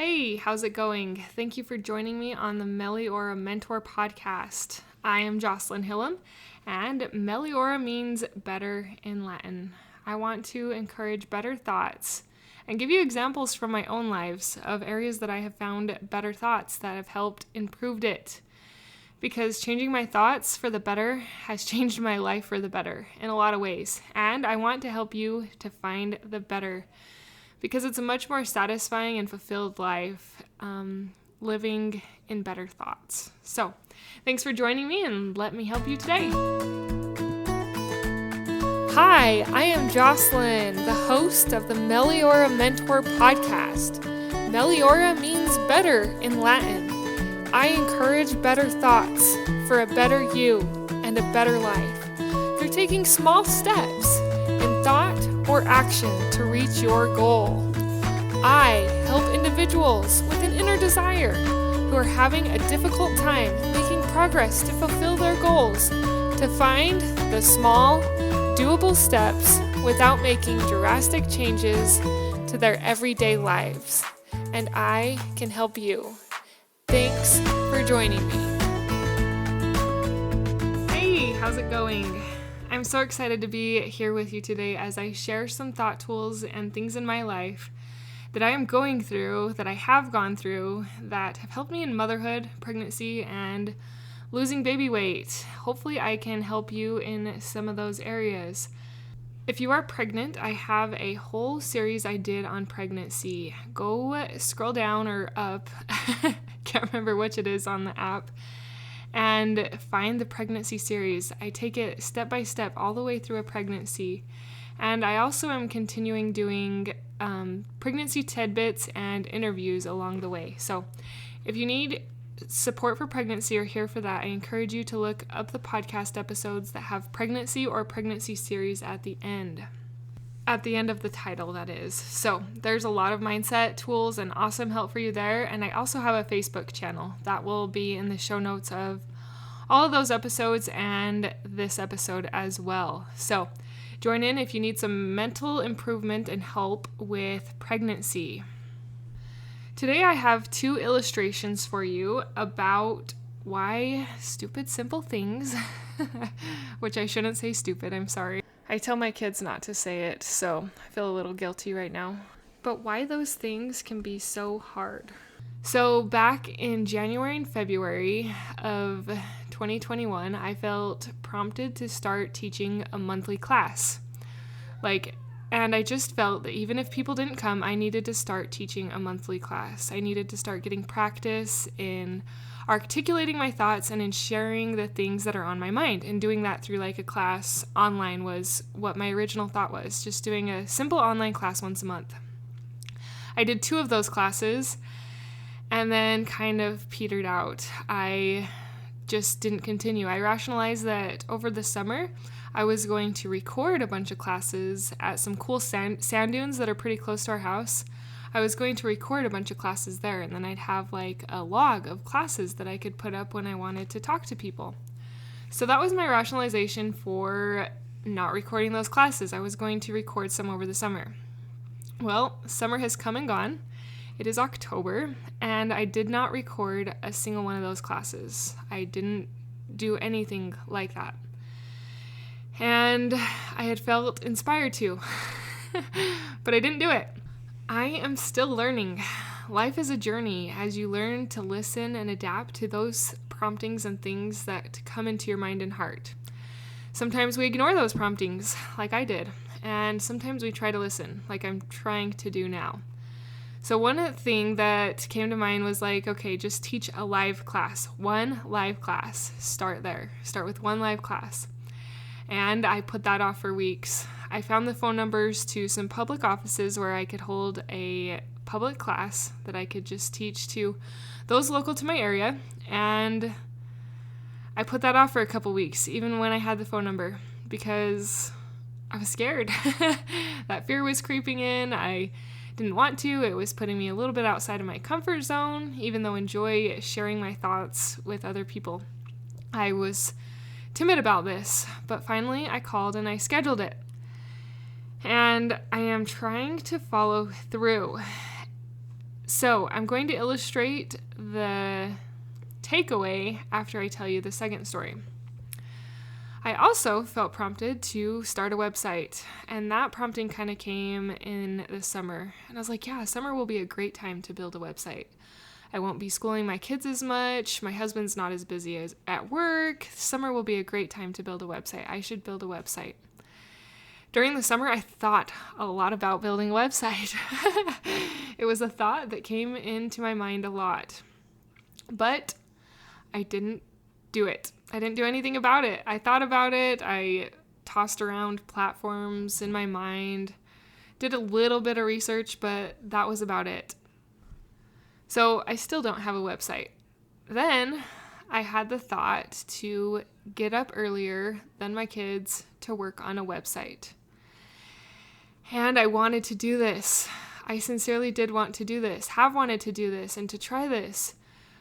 Hey, how's it going? Thank you for joining me on the Meliora Mentor podcast. I am Jocelyn Hillam, and Meliora means better in Latin. I want to encourage better thoughts and give you examples from my own lives of areas that I have found better thoughts that have helped improved it. Because changing my thoughts for the better has changed my life for the better in a lot of ways. And I want to help you to find the better because it's a much more satisfying and fulfilled life living in better thoughts. So thanks for joining me and let me help you today. Hi, I am Jocelyn, the host of the Meliora Mentor podcast. Meliora means better in Latin. I encourage better thoughts for a better you and a better life through taking small steps in thought or action to reach your goal. I help individuals with an inner desire who are having a difficult time making progress to fulfill their goals to find the small, doable steps without making drastic changes to their everyday lives. And I can help you. Thanks for joining me. Hey, how's it going? I'm so excited to be here with you today as I share some thought tools and things in my life that I am going through, that I have gone through, that have helped me in motherhood, pregnancy, and losing baby weight. Hopefully I can help you in some of those areas. If you are pregnant, I have a whole series I did on pregnancy. Go scroll down or up, can't remember which it is on the app, and find the pregnancy series. I take it step by step all the way through a pregnancy. And I also am continuing doing pregnancy tidbits and interviews along the way. So if you need support for pregnancy or here for that, I encourage you to look up the podcast episodes that have pregnancy or pregnancy series at the end of the title, that is. So there's a lot of mindset tools and awesome help for you there. And I also have a Facebook channel that will be in the show notes of all of those episodes and this episode as well. So join in if you need some mental improvement and help with pregnancy. Today I have two illustrations for you about why stupid simple things, which I shouldn't say stupid, I'm sorry. I tell my kids not to say it, so I feel a little guilty right now. But why those things can be so hard. So back in January and February of 2021, I felt prompted to start teaching a monthly class. And I just felt that even if people didn't come, I needed to start teaching a monthly class. I needed to start getting practice in articulating my thoughts and in sharing the things that are on my mind. And doing that through a class online was what my original thought was, just doing a simple online class once a month. I did 2 of those classes and then kind of petered out. I just didn't continue. I rationalized that over the summer, I was going to record a bunch of classes at some cool sand dunes that are pretty close to our house. I was going to record a bunch of classes there, and then I'd have a log of classes that I could put up when I wanted to talk to people. So that was my rationalization for not recording those classes. I was going to record some over the summer. Well, summer has come and gone. It is October, and I did not record a single one of those classes. I didn't do anything like that. And I had felt inspired to, but I didn't do it. I am still learning. Life is a journey as you learn to listen and adapt to those promptings and things that come into your mind and heart. Sometimes we ignore those promptings, like I did, and sometimes we try to listen, like I'm trying to do now. So one thing that came to mind was okay, just teach a live class. One live class. Start there. Start with one live class. And I put that off for weeks. I found the phone numbers to some public offices where I could hold a public class that I could just teach to those local to my area. And I put that off for a couple weeks, even when I had the phone number, because I was scared. That fear was creeping in. I didn't want to. It was putting me a little bit outside of my comfort zone, even though I enjoy sharing my thoughts with other people. I was timid about this, but finally I called and I scheduled it. And I am trying to follow through. So I'm going to illustrate the takeaway after I tell you the second story. I also felt prompted to start a website, and that prompting kind of came in the summer. And I was like, yeah, summer will be a great time to build a website. I won't be schooling my kids as much. My husband's not as busy as at work. Summer will be a great time to build a website. I should build a website. During the summer, I thought a lot about building a website. It was a thought that came into my mind a lot, but I didn't do it. I didn't do anything about it. I thought about it. I tossed around platforms in my mind, did a little bit of research, but that was about it. So I still don't have a website. Then I had the thought to get up earlier than my kids to work on a website. And I wanted to do this. I sincerely did want to do this, have wanted to do this, and to try this.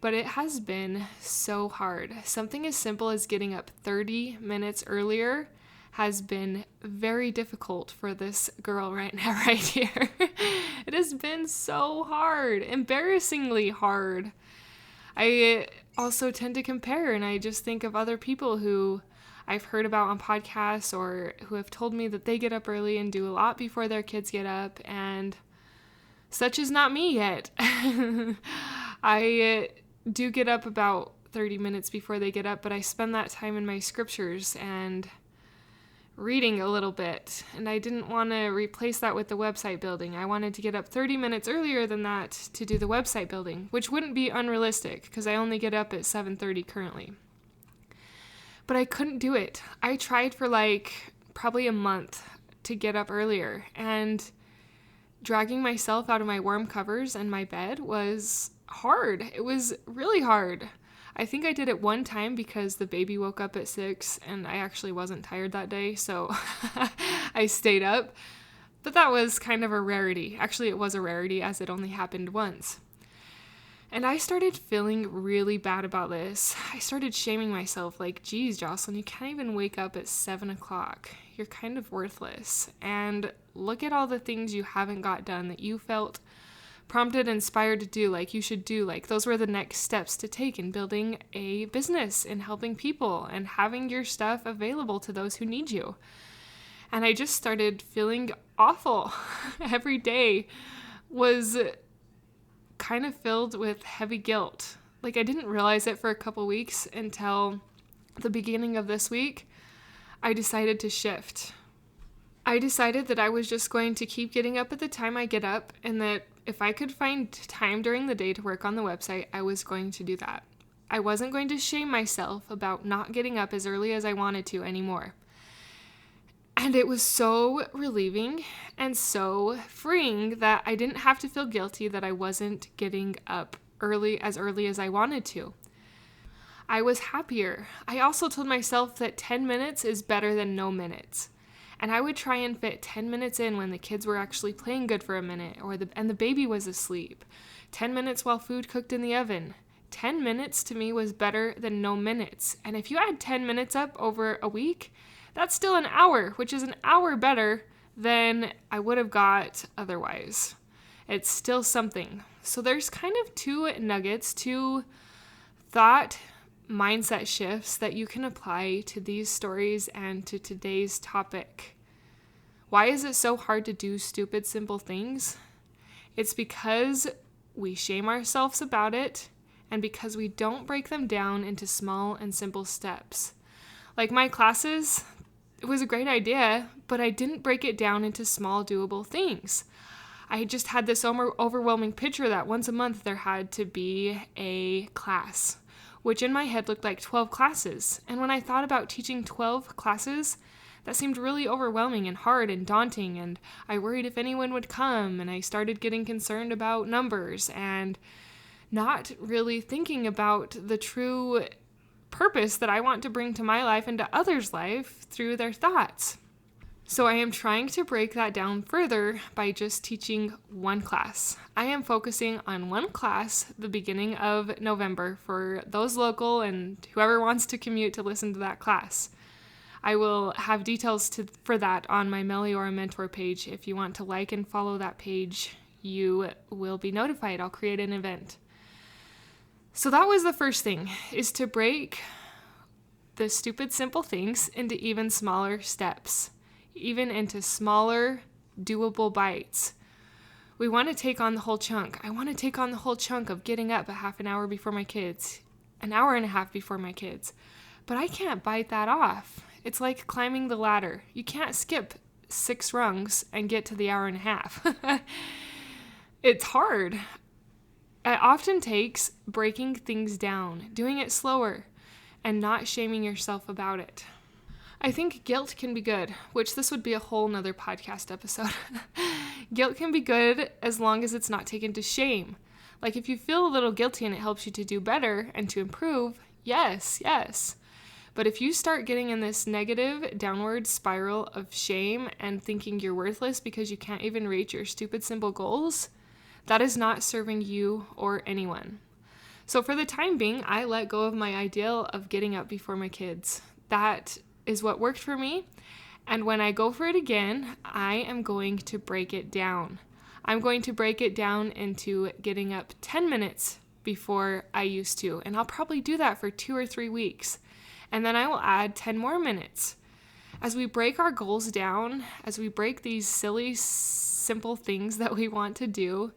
But it has been so hard. Something as simple as getting up 30 minutes earlier has been very difficult for this girl right now, right here. It has been so hard, embarrassingly hard. I also tend to compare, and I just think of other people who I've heard about on podcasts or who have told me that they get up early and do a lot before their kids get up, and such is not me yet. I do get up about 30 minutes before they get up, but I spend that time in my scriptures and reading a little bit, and I didn't want to replace that with the website building. I wanted to get up 30 minutes earlier than that to do the website building, which wouldn't be unrealistic because I only get up at 7:30 currently. But I couldn't do it. I tried for probably a month to get up earlier, and dragging myself out of my warm covers and my bed was hard. It was really hard. I think I did it one time because the baby woke up at 6 and I actually wasn't tired that day, so I stayed up. But that was kind of a rarity. Actually, it was a rarity as it only happened once. And I started feeling really bad about this. I started shaming myself geez, Jocelyn, you can't even wake up at 7 o'clock. You're kind of worthless. And look at all the things you haven't got done that you felt prompted, inspired to do, you should do. Those were the next steps to take in building a business and helping people and having your stuff available to those who need you. And I just started feeling awful. Every day was kind of filled with heavy guilt. I didn't realize it for a couple weeks until the beginning of this week. I decided to shift. I decided that I was just going to keep getting up at the time I get up, and that if I could find time during the day to work on the website, I was going to do that. I wasn't going to shame myself about not getting up as early as I wanted to anymore. And it was so relieving and so freeing that I didn't have to feel guilty that I wasn't getting up early as I wanted to. I was happier. I also told myself that 10 minutes is better than no minutes. And I would try and fit 10 minutes in when the kids were actually playing good for a minute, and the baby was asleep. 10 minutes while food cooked in the oven. 10 minutes to me was better than no minutes. And if you add 10 minutes up over a week, that's still an hour, which is an hour better than I would have got otherwise. It's still something. So there's kind of two nuggets, two thought mindset shifts that you can apply to these stories and to today's topic. Why is it so hard to do stupid, simple things? It's because we shame ourselves about it, and because we don't break them down into small and simple steps. My classes, it was a great idea, but I didn't break it down into small, doable things. I just had this overwhelming picture that once a month there had to be a class, which in my head looked like 12 classes. And when I thought about teaching 12 classes, that seemed really overwhelming and hard and daunting, and I worried if anyone would come, and I started getting concerned about numbers and not really thinking about the true purpose that I want to bring to my life and to others' life through their thoughts. So I am trying to break that down further by just teaching one class. I am focusing on one class the beginning of November for those local and whoever wants to commute to listen to that class. I will have details for that on my Meliora Mentor page. If you want to like and follow that page, you will be notified. I'll create an event. So that was the first thing, is to break the stupid simple things into even smaller steps, even into smaller doable bites. We want to take on the whole chunk. I want to take on the whole chunk of getting up a half an hour before my kids, an hour and a half before my kids. But I can't bite that off. It's like climbing the ladder. You can't skip 6 rungs and get to the hour and a half. It's hard. It often takes breaking things down, doing it slower, and not shaming yourself about it. I think guilt can be good, which this would be a whole nother podcast episode. Guilt can be good as long as it's not taken to shame. Like if you feel a little guilty and it helps you to do better and to improve, yes. But if you start getting in this negative downward spiral of shame and thinking you're worthless because you can't even reach your stupid simple goals, that is not serving you or anyone. So for the time being, I let go of my ideal of getting up before my kids. That is what worked for me. And when I go for it again, I am going to break it down. I'm going to break it down into getting up 10 minutes before I used to. And I'll probably do that for 2 or 3 weeks. And then I will add 10 more minutes. As we break our goals down, as we break these silly, simple things that we want to do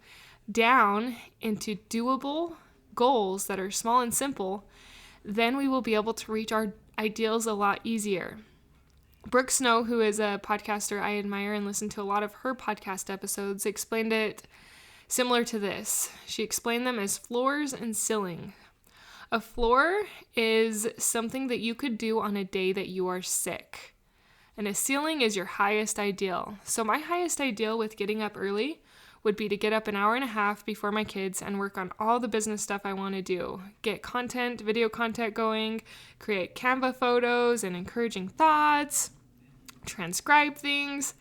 down into doable goals that are small and simple, then we will be able to reach our ideals a lot easier. Brooke Snow, who is a podcaster I admire and listen to a lot of her podcast episodes, explained it similar to this. She explained them as floors and ceiling. A floor is something that you could do on a day that you are sick. And a ceiling is your highest ideal. So my highest ideal with getting up early would be to get up an hour and a half before my kids and work on all the business stuff I want to do. Get content, video content going, create Canva photos and encouraging thoughts, transcribe things,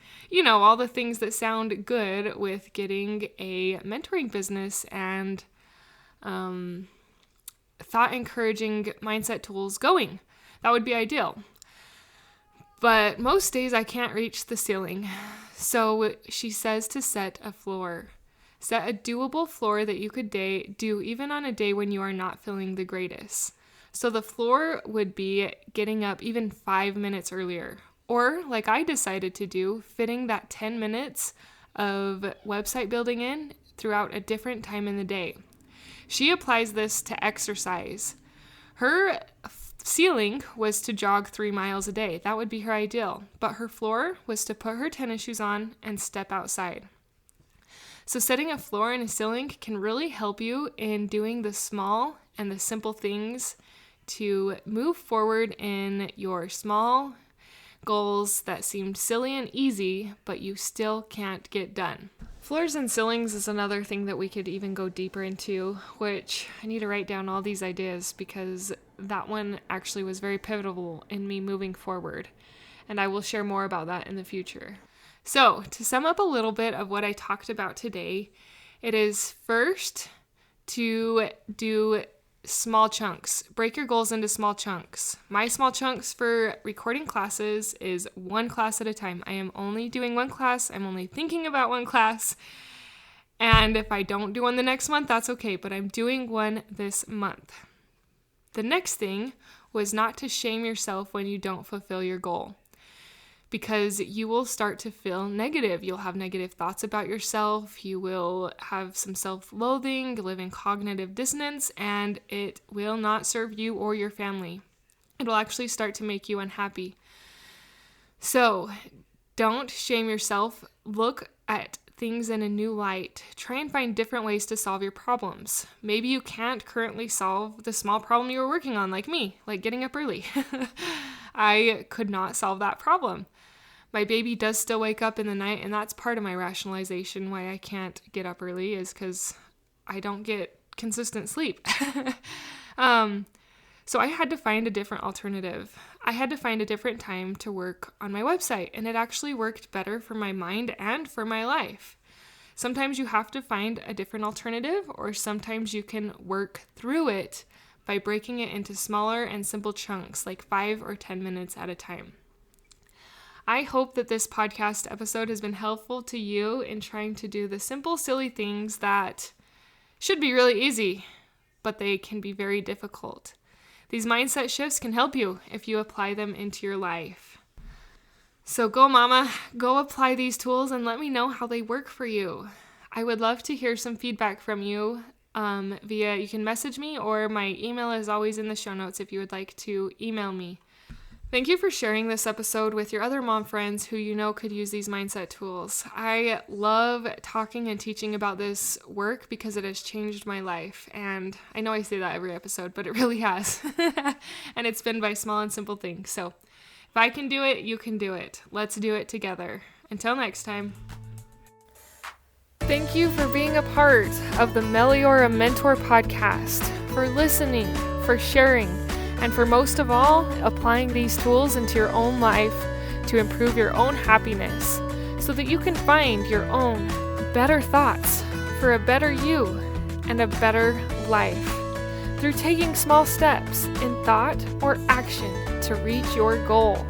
all the things that sound good with getting a mentoring business and thought-encouraging mindset tools going. That would be ideal. But most days I can't reach the ceiling. So she says to set a floor. Set a doable floor that you could do even on a day when you are not feeling the greatest. So the floor would be getting up even 5 minutes earlier. Or, like I decided to do, fitting that 10 minutes of website building in throughout a different time in the day. She applies this to exercise. Her ceiling was to jog 3 miles a day. That would be her ideal. But her floor was to put her tennis shoes on and step outside. So setting a floor and a ceiling can really help you in doing the small and the simple things to move forward in your small goals that seemed silly and easy, but you still can't get done. Floors and ceilings is another thing that we could even go deeper into, which I need to write down all these ideas because that one actually was very pivotal in me moving forward, and I will share more about that in the future. So, to sum up a little bit of what I talked about today, it is first to do small chunks. Break your goals into small chunks. My small chunks for recording classes is 1 class at a time. I am only doing 1 class. I'm only thinking about 1 class. And if I don't do one the next month, that's okay, but I'm doing 1 this month. The next thing was not to shame yourself when you don't fulfill your goal, because you will start to feel negative. You'll have negative thoughts about yourself. You will have some self-loathing, live in cognitive dissonance, and it will not serve you or your family. It will actually start to make you unhappy. So don't shame yourself. Look at things in a new light. Try and find different ways to solve your problems. Maybe you can't currently solve the small problem you were working on, like me, like getting up early. I could not solve that problem. My baby does still wake up in the night, and that's part of my rationalization why I can't get up early is because I don't get consistent sleep. So I had to find a different alternative. I had to find a different time to work on my website, and it actually worked better for my mind and for my life. Sometimes you have to find a different alternative, or sometimes you can work through it by breaking it into smaller and simple chunks, like 5 or 10 minutes at a time. I hope that this podcast episode has been helpful to you in trying to do the simple, silly things that should be really easy, but they can be very difficult. These mindset shifts can help you if you apply them into your life. So go mama, go apply these tools and let me know how they work for you. I would love to hear some feedback from you you can message me, or my email is always in the show notes if you would like to email me. Thank you for sharing this episode with your other mom friends who you know could use these mindset tools. I love talking and teaching about this work because it has changed my life. And I know I say that every episode, but it really has. And it's been by small and simple things. So if I can do it, you can do it. Let's do it together. Until next time. Thank you for being a part of the Meliora Mentor podcast, for listening, for sharing, and for most of all, applying these tools into your own life to improve your own happiness so that you can find your own better thoughts for a better you and a better life through taking small steps in thought or action to reach your goal.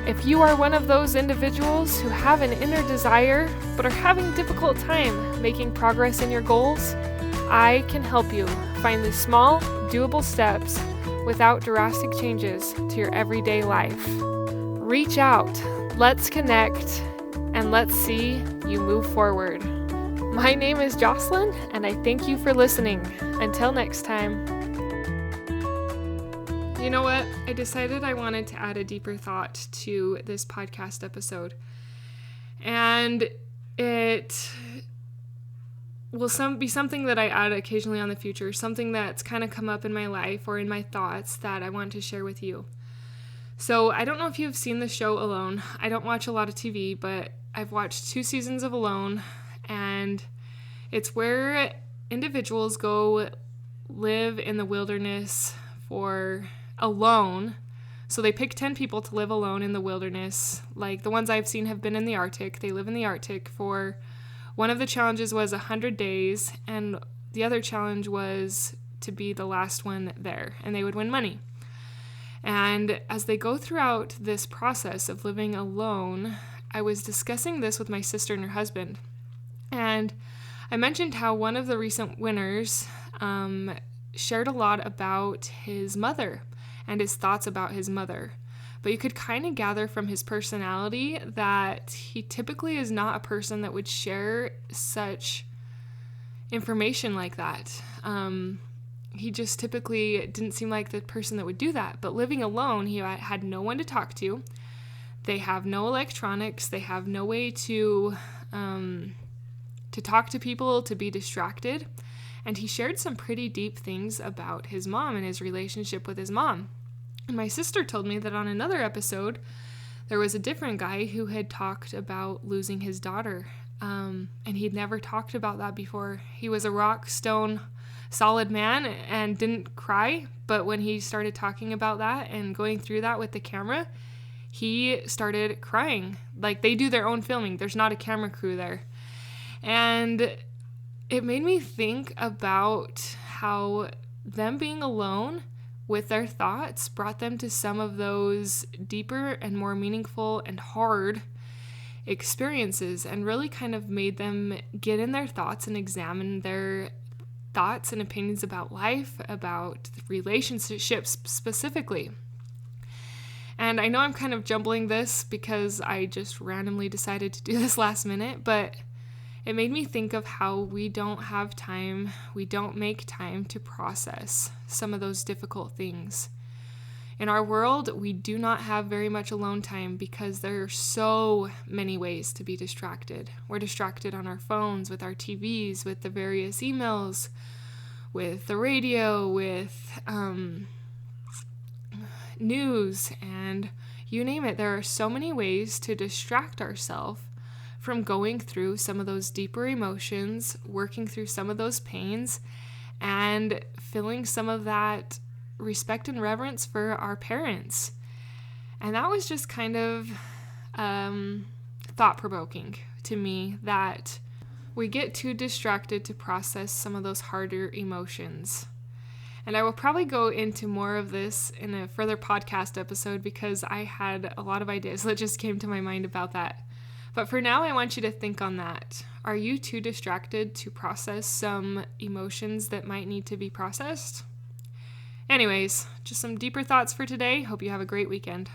If you are one of those individuals who have an inner desire but are having a difficult time making progress in your goals, I can help you find the small, doable steps without drastic changes to your everyday life. Reach out, let's connect, and let's see you move forward. My name is Jocelyn, and I thank you for listening. Until next time. You know what? I decided I wanted to add a deeper thought to this podcast episode. And it will be something that I add occasionally on the future, something that's kind of come up in my life or in my thoughts that I want to share with you. So I don't know if you've seen the show Alone. I don't watch a lot of TV, but I've watched 2 seasons of Alone, and it's where individuals go live in the wilderness for alone. So they pick 10 people to live alone in the wilderness. Like the ones I've seen have been in the Arctic. They live in the Arctic for, one of the challenges was 100 days, and the other challenge was to be the last one there, and they would win money. And as they go throughout this process of living alone, I was discussing this with my sister and her husband. And I mentioned how one of the recent winners shared a lot about his mother and his thoughts about his mother. But you could kind of gather from his personality that he typically is not a person that would share such information like that. He just typically didn't seem like the person that would do that. But living alone, he had no one to talk to. They have no electronics. They have no way to talk to people, to be distracted. And he shared some pretty deep things about his mom and his relationship with his mom. And my sister told me that on another episode, there was a different guy who had talked about losing his daughter. And he'd never talked about that before. He was a rock, stone, solid man and didn't cry. But when he started talking about that and going through that with the camera, he started crying. Like, they do their own filming. There's not a camera crew there. And it made me think about how them being alone with their thoughts brought them to some of those deeper and more meaningful and hard experiences, and really kind of made them get in their thoughts and examine their thoughts and opinions about life, about relationships specifically. And I know I'm kind of jumbling this because I just randomly decided to do this last minute, but it made me think of how we don't have time, we don't make time to process some of those difficult things. In our world, we do not have very much alone time because there are so many ways to be distracted. We're distracted on our phones, with our TVs, with the various emails, with the radio, with news, and you name it. There are so many ways to distract ourselves from going through some of those deeper emotions, working through some of those pains, and feeling some of that respect and reverence for our parents. And that was just kind of thought-provoking to me, that we get too distracted to process some of those harder emotions. And I will probably go into more of this in a further podcast episode because I had a lot of ideas that just came to my mind about that. But for now, I want you to think on that. Are you too distracted to process some emotions that might need to be processed? Anyways, just some deeper thoughts for today. Hope you have a great weekend.